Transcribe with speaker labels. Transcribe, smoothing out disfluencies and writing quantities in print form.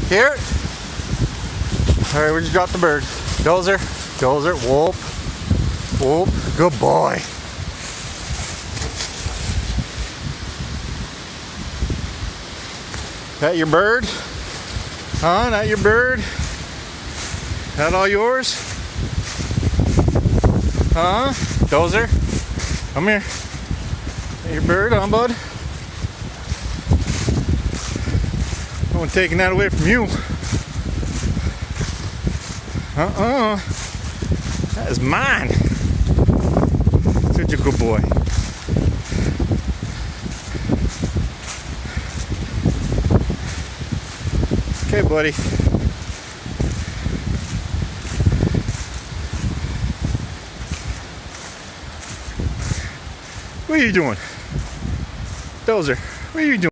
Speaker 1: Here. All right, we just dropped the bird. Dozer, Dozer, whoop, whoop. Good boy. That your bird? Huh? That your bird? That all yours? Huh? Dozer? Come here. That your bird, huh, bud? No one taking that away from you. That is mine. Such a good boy. Okay, buddy. What are you doing? Dozer, what are you doing?